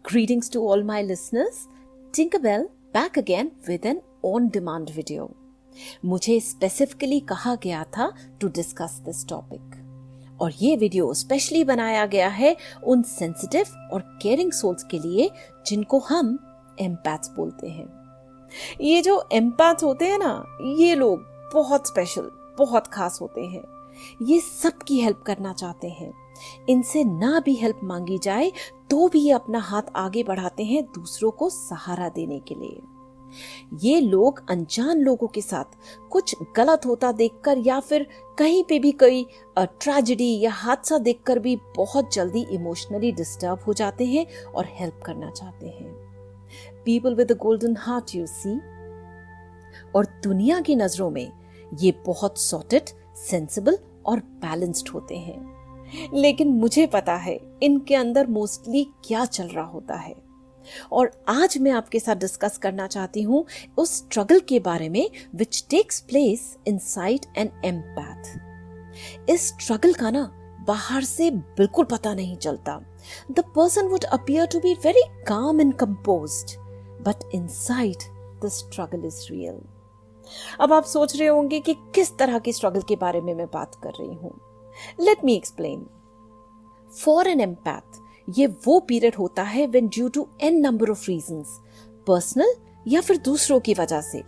Greetings to all my listeners. Tinkerbell back again with an on-demand video. मुझे specifically कहा गया था to discuss this topic और ये वीडियो स्पेशली बनाया गया है उन सेंसिटिव और केयरिंग सोल्स के लिए जिनको हम एम्पैथ्स बोलते हैं। ये जो एम्पैथ्स होते हैं ना, ये लोग बहुत स्पेशल, बहुत खास होते हैं। ये सबकी हेल्प करना चाहते हैं। इनसे ना भी हेल्प मांगी जाए तो भी ये अपना हाथ आगे बढ़ाते हैं दूसरों को सहारा देने के लिए। ये लोग अनजान लोगों के साथ कुछ गलत होता देखकर या फिर कहीं पे भी कोई ट्रेजेडी या हादसा देखकर भी बहुत जल्दी इमोशनली डिस्टर्ब हो जाते हैं और हेल्प करना चाहते हैं। People with a golden heart, you see. और दुनिया की नजरों में ये बहुत सॉर्टेड, सेंसिबल और बैलेंस्ड होते हैं। लेकिन मुझे पता है इनके अंदर मोस्टली क्या चल रहा होता है। और आज मैं आपके साथ डिस्कस करना चाहती हूँ उस स्ट्रगल के बारे में which takes place inside an empath. इस स्ट्रगल का ना बाहर से बिल्कुल पता नहीं चलता। The person would appear to be very calm and composed, but inside the struggle is real. अब आप सोच रहे होंगे कि किस तरह की स्ट्रगल के बारे में मैं बात कर रही हूँ। Let me explain. For an empath, ये वो पीरियड होता है when due to n number of reasons, personal या फिर दूसरों की वजह से,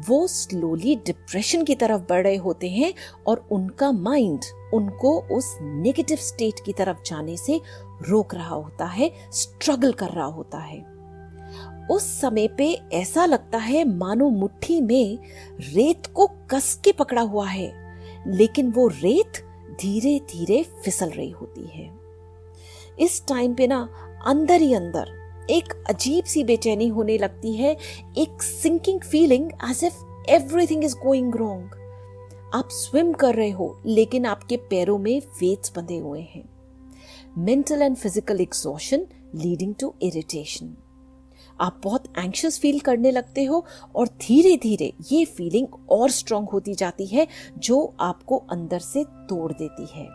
वो स्लोली डिप्रेशन की तरफ बढ़ रहे होते हैं और उनका माइंड उनको उस नेगेटिव स्टेट की तरफ जाने से रोक रहा होता है, स्ट्रगल कर रहा होता है। उस समय पे ऐसा लगता है मानो मुट्ठी में रेत को कस के पकड़ा हुआ है, लेकिन वो रेत धीरे धीरे फिसल रही होती है। इस टाइम पे ना अंदर ही अंदर एक अजीब सी बेचैनी होने लगती है, एक sinking feeling as if everything is going wrong. आप स्विम कर रहे हो लेकिन आपके पैरों में वेट्स बंधे हुए हैं। Mental and physical exhaustion leading to irritation. आप बहुत एंग्शियस फील करने लगते हो और धीरे धीरे ये फीलिंग और स्ट्रांग होती जाती है जो आपको अंदर से तोड़ देती है।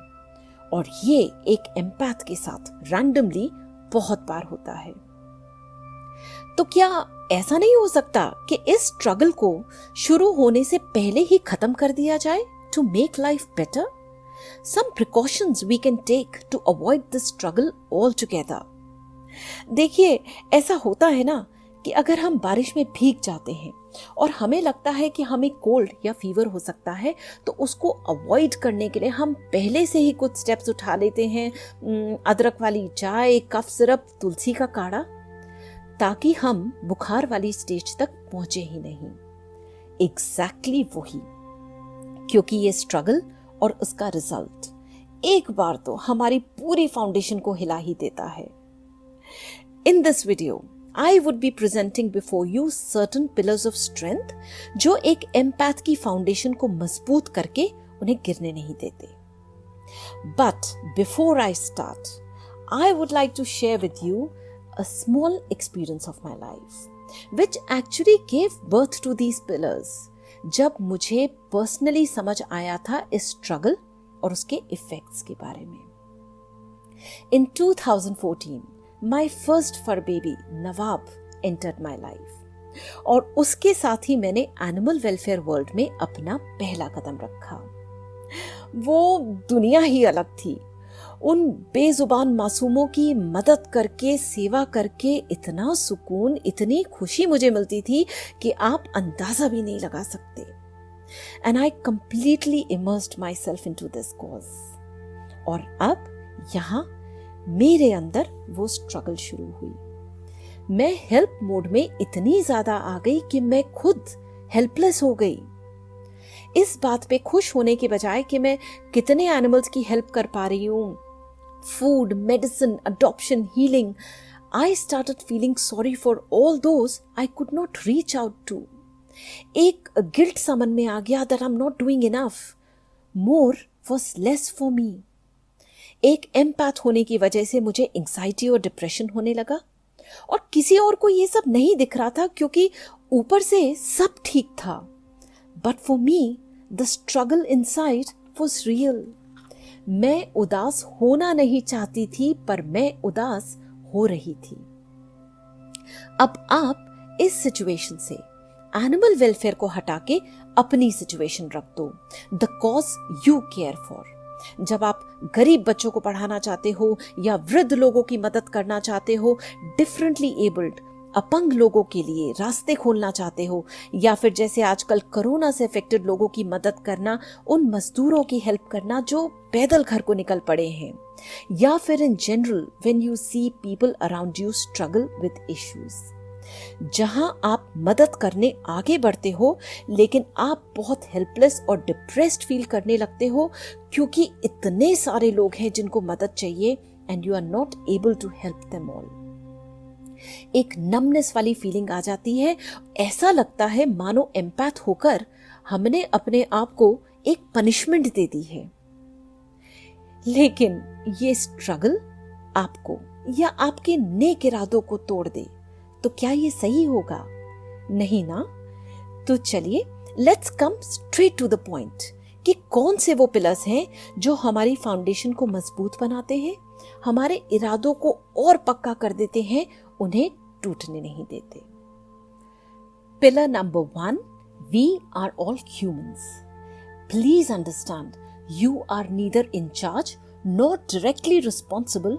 और ये एक एम्पैथ के साथ रैंडमली बहुत बार होता है। तो क्या ऐसा नहीं हो सकता कि इस स्ट्रगल को शुरू होने से पहले ही खत्म कर दिया जाए to make life better? Some precautions we can take to avoid this struggle altogether. देखिए, ऐसा होता है ना कि अगर हम बारिश में भीग जाते हैं और हमें लगता है कि हमें कोल्ड या फीवर हो सकता है, तो उसको अवॉइड करने के लिए हम पहले से ही कुछ स्टेप्स उठा लेते हैं। अदरक वाली चाय, कफ सिरप, तुलसी का काढ़ा, ताकि हम बुखार वाली स्टेज तक पहुंचे ही नहीं। एग्जैक्टली वही, क्योंकि ये स्ट्रगल और उसका रिजल्ट एक बार तो हमारी पूरी फाउंडेशन को हिला ही देता है। In this video, I would be presenting before you certain pillars of strength जो एक एम्पैथ की फाउंडेशन को मजबूत करके उन्हें गिरने नहीं देते। But before I start, I would like to share with you a small experience of my life, which actually gave birth to these pillars, जब मुझे पर्सनली समझ आया था इस स्ट्रगल और उसके इफेक्ट्स के बारे में। In 2014, my first fur baby Nawab entered my life और उसके साथ ही मैंने एनिमल वेलफेयर वर्ल्ड में अपना पहला कदम रखा। वो दुनिया ही अलग थी। उन बेजुबान मासूमों की मदद करके, सेवा करके इतना सुकून, इतनी खुशी मुझे मिलती थी कि आप अंदाजा भी नहीं लगा सकते। And I completely immersed myself into this cause। और अब यहाँ मेरे अंदर वो स्ट्रगल शुरू हुई। मैं हेल्प मोड में इतनी ज्यादा आ गई कि मैं खुद हेल्पलेस हो गई। इस बात पे खुश होने के बजाय कि मैं कितने एनिमल्स की हेल्प कर पा रही हूँ, food, medicine, adoption, healing, I started feeling sorry for all those I could not reach out to. एक गिल्ट सा मन में आ गया that I am not doing enough. More was less for me. एक एम्पैथ होने की वजह से मुझे एंजाइटी और डिप्रेशन होने लगा और किसी और को ये सब नहीं दिख रहा था क्योंकि ऊपर से सब ठीक था। But for me the struggle inside was real. मैं उदास होना नहीं चाहती थी पर मैं उदास हो रही थी। अब आप इस सिचुएशन से एनिमल वेलफेयर को हटा के अपनी सिचुएशन रख दो, the cause you care for. जब आप गरीब बच्चों को पढ़ाना चाहते हो या वृद्ध लोगों की मदद करना चाहते हो, डिफरेंटली एबल्ड अपंग लोगों के लिए रास्ते खोलना चाहते हो, या फिर जैसे आजकल कोरोना से अफेक्टेड लोगों की मदद करना, उन मजदूरों की हेल्प करना जो पैदल घर को निकल पड़े हैं, या फिर in general when you see people around you struggle with issues, जहां आप मदद करने आगे बढ़ते हो लेकिन आप बहुत हेल्पलेस और डिप्रेस्ड फील करने लगते हो क्योंकि इतने सारे लोग हैं जिनको मदद चाहिए and you are not able to help them all. एक नमनेस वाली फीलिंग आ जाती है, ऐसा लगता है मानो एम्पैथ होकर हमने अपने आप को एक पनिशमेंट दे दी है। लेकिन ये स्ट्रगल आपको या आपके नेक इरादों को तोड़ दे तो क्या ये सही होगा? नहीं ना। तो चलिए let's come straight to the point कि कौन से वो पिलर्स हैं जो हमारी फाउंडेशन को मजबूत बनाते हैं, हमारे इरादों को और पक्का कर देते हैं, उन्हें टूटने नहीं देते। Pillar number 1, we are all humans. Please understand, you are neither in charge nor directly responsible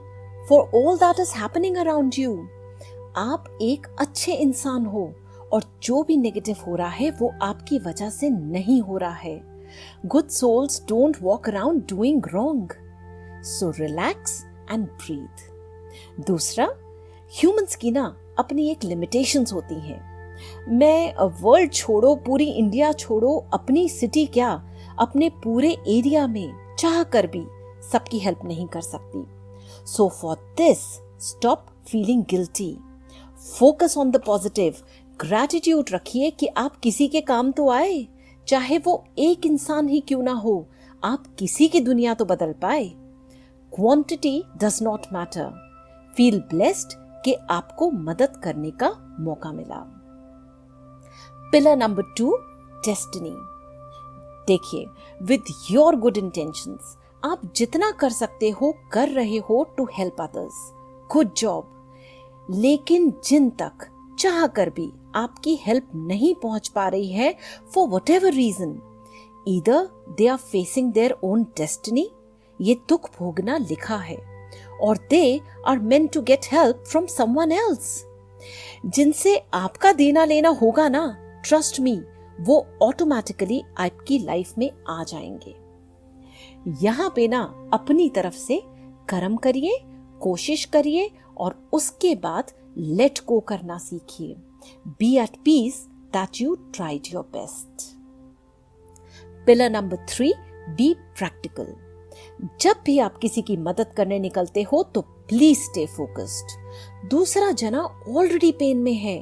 for all that is happening around you. आप एक अच्छे इंसान हो और जो भी नेगेटिव हो रहा है वो आपकी वजह से नहीं हो रहा है। Good souls don't walk around doing wrong, so relax and breathe. दूसरा, ह्यूमंस की ना अपनी एक लिमिटेशंस होती हैं। मैं वर्ल्ड छोड़ो, पूरी इंडिया छोड़ो, अपनी सिटी क्या, अपने पूरे एरिया में चाह कर भी सबकी हेल्प नहीं कर सकती। So for this stop feeling guilty, focus on the positive, gratitude रखिए कि आप किसी के काम तो आए, चाहे वो एक इंसान ही क्यों ना हो, आप किसी की दुनिया तो बदल पाए। Quantity does not matter, feel blessed कि आपको मदद करने का मौका मिला। Pillar number 2, destiny. देखिए, विद योर गुड इंटेंशंस आप जितना कर सकते हो कर रहे हो to help others, good job. लेकिन जिन तक चाह कर भी आपकी हेल्प नहीं पहुंच पा रही है for whatever reason, either they are facing their own destiny, ये दुख भोगना लिखा है, और they are meant to get help from someone else. जिनसे आपका देना लेना होगा ना, ट्रस्ट मी, वो ऑटोमेटिकली आपकी लाइफ में आ जाएंगे। यहां पे ना अपनी तरफ से कर्म करिए, कोशिश करिए और उसके बाद लेट गो करना सीखिए। Be at peace that you tried your best. Pillar number 3, be practical. जब भी आप किसी की मदद करने निकलते हो तो प्लीज स्टे फोकस्ड। दूसरा जना ऑलरेडी पेन में है,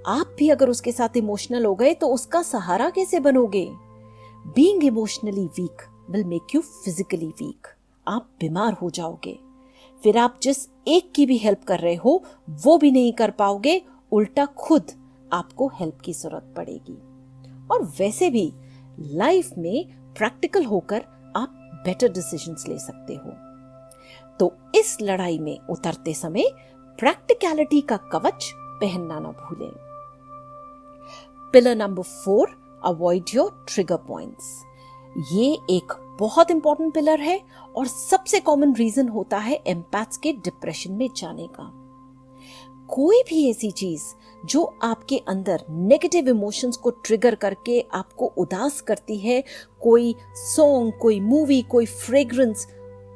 आप भी अगर उसके साथ इमोशनल हो गए तो उसका सहारा कैसे बनोगे? Being emotionally weak will make you physically weak. आप बीमार हो जाओगे, फिर आप जिस एक की भी हेल्प कर रहे हो वो भी नहीं कर पाओगे, उल्टा खुद आपको हेल्प की जरूरत पड़ेगी। और वैसे भी लाइफ में प्रैक्टिकल होकर आप बेटर डिसीजंस ले सकते हो। तो इस लड़ाई में उतरते समय प्रैक्टिकलिटी का कवच पहनना ना भूलें। Pillar number 4, avoid your trigger points. ये एक बहुत इंपॉर्टेंट पिलर है और सबसे कॉमन रीजन होता है एम्पैथ्स के डिप्रेशन में जाने का। कोई भी ऐसी चीज जो आपके अंदर नेगेटिव इमोशंस को ट्रिगर करके आपको उदास करती है, कोई सॉन्ग, कोई मूवी, कोई फ्रेग्रेंस,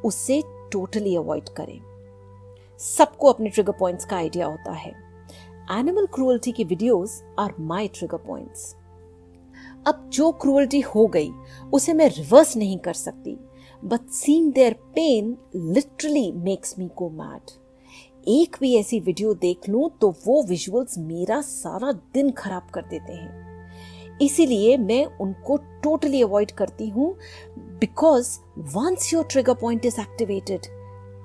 उससे टोटली अवॉइड करें। सबको अपने ट्रिगर पॉइंट्स का आइडिया होता है। एनिमल क्रूअल्टी की videos are my trigger points. अब जो क्रूअल्टी हो गई उसे मैं रिवर्स नहीं कर सकती, but seeing their pain literally makes me go mad. एक भी ऐसी वीडियो देख लूं तो वो विजुअल्स मेरा सारा दिन खराब कर देते हैं। इसीलिए मैं उनको टोटली अवॉइड करती हूं, because once your trigger point is activated,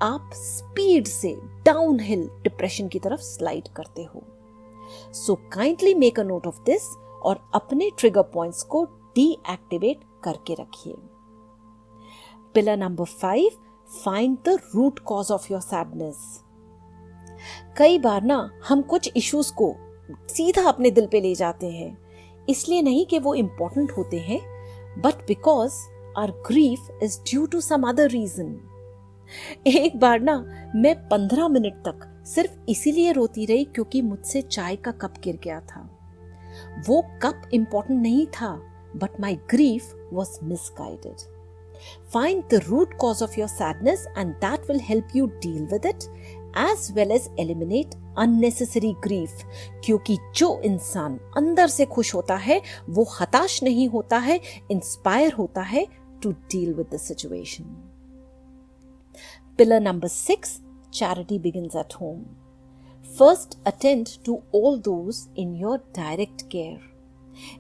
आप स्पीड से डाउनहिल डिप्रेशन की तरफ स्लाइड करते हो। So kindly make a note of this और अपने ट्रिगर पॉइंट्स को डीएक्टिवेट करके रखिए। Pillar number 5, find the root cause of your sadness. कई बार ना हम कुछ इश्यूज को सीधा अपने दिल पे ले जाते हैं, इसलिए नहीं कि वो इम्पोर्टेंट होते हैं, but because our grief is due to some other reason. एक बार ना मैं 15 मिनट तक सिर्फ इसीलिए रोती रही क्योंकि मुझसे चाय का कप गिर गया था। वो कप इम्पोर्टेंट नहीं था, but my grief was misguided. Find the root cause of your sadness and that will help you deal with it as well as eliminate unnecessary grief। क्योंकि जो इंसान अंदर से खुश होता है वो हताश नहीं होता है, इंस्पायर होता है to deal with the situation। Pillar number 6, charity begins at home। First attend to all those in your direct care।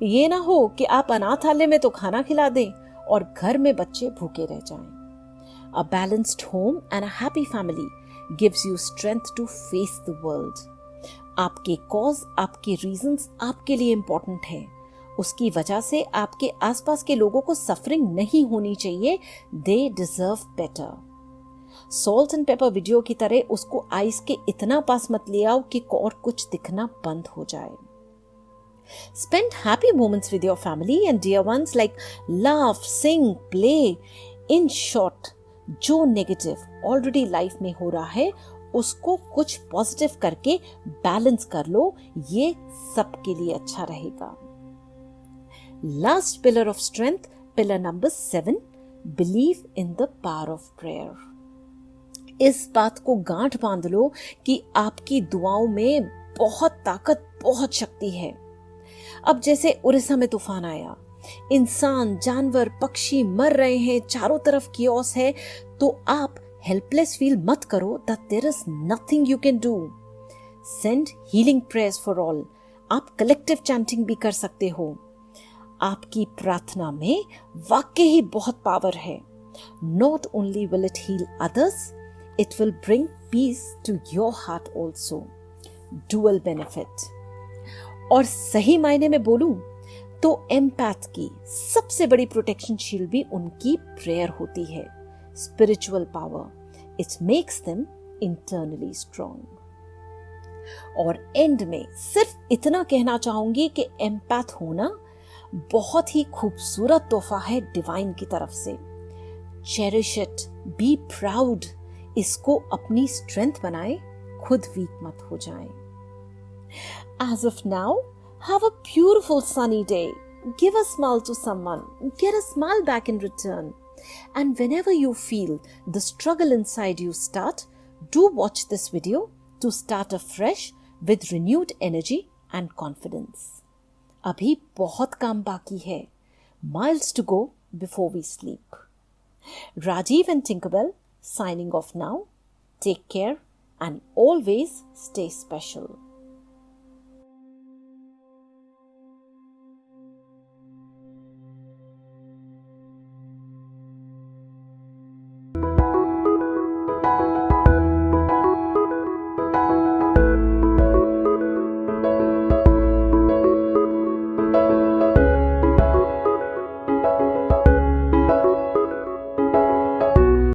ये ना हो कि आप अनाथालय में तो खाना खिला दें और घर में बच्चे भूखे रह जाएं। A balanced home and a happy family gives you strength to face the world। आपके कॉज, आपके रीजंस आपके लिए इंपॉर्टेंट हैं। उसकी वजह से आपके आसपास के लोगों को सफरिंग नहीं होनी चाहिए। They deserve better। Salt and paper video की तरह उसको आइस के इतना पास मत ले आओ कि और कुछ दिखना बंद हो जाए। Spend happy moments with your family and dear ones, like laugh, sing, play। In short, जो नेगेटिव ऑलरेडी लाइफ में हो रहा है उसको कुछ पॉजिटिव करके बैलेंस कर लो, ये सबके लिए अच्छा रहेगा। Last pillar of strength, pillar number 7, believe in the power of prayer. इस बात को गांठ बांध लो कि आपकी दुआओं में बहुत ताकत, बहुत शक्ति है। अब जैसे उड़ीसा में तूफान आया, इंसान, जानवर, पक्षी मर रहे हैं, चारों तरफ कियोस है, तो आप हेल्पलेस फील मत करो that there is nothing you can do। Send healing prayers for all। आप कलेक्टिव चैंटिंग भी कर सकते हो। आपकी प्रार्थना में वाकई ही बहुत पावर है। Not only will it heal others, it will bring peace to your heart also। Dual benefit। और सही मायने में बोलूं तो एम्पैथ की सबसे बड़ी प्रोटेक्शन शील्ड भी उनकी प्रेयर होती है। Spiritual power, it makes them internally strong. और एंड में सिर्फ इतना कहना चाहूंगी कि एम्पैथ होना बहुत ही खूबसूरत तोहफा है डिवाइन की तरफ से। चेरिश इट, बी प्राउड, इसको अपनी स्ट्रेंथ बनाए, खुद वीक मत हो जाए। As of now, have a beautiful sunny day। Give a smile to someone, get a smile back in return। And whenever you feel the struggle inside you start, do watch this video to start afresh with renewed energy and confidence। अभी बहुत काम बाकी है, miles to go before we sleep। Rajiv and Tinkerbell signing off now। Take care and always stay special।